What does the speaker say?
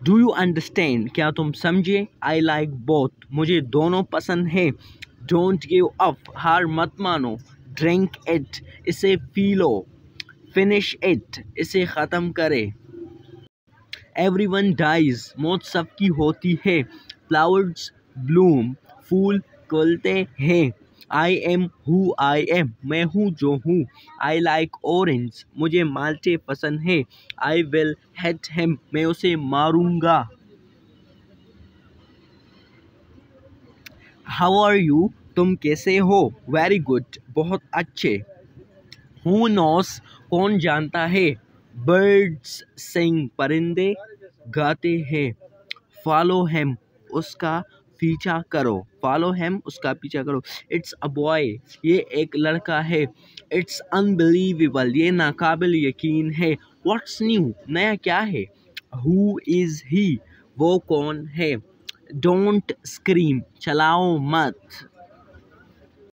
Do you understand, क्या तुम समझे? आई लाइक बोथ, मुझे दोनों पसंद है। डोंट गिव अप, हार मत मानो। ड्रिंक इट, इसे पी लो। फिनिश इट, इसे ख़त्म करे। एवरीवन डाइज, मौत सबकी होती है। फ्लावर्स ब्लूम, फूल खिलते हैं। I am who I am, मैं हूँ जो हूँ। आई लाइक ऑरेंज, मुझे माल्टे पसंद है। आई विल हिट हिम, मैं उसे मारूंगा। हाउ आर यू, तुम कैसे हो? वेरी गुड, बहुत अच्छे। हु नोस, कौन जानता है? बर्ड्स सिंग, परिंदे गाते हैं। फॉलो हिम, उसका पीछा करो। फॉलो हिम, उसका पीछा करो। इट्स अ बॉय, ये एक लड़का है। इट्स अनबिलीवेबल, ये नाकाबिल यकीन है। व्हाट्स न्यू, नया क्या है? हु इज ही, वो कौन है? डोंट स्क्रीम, चलाओ मत।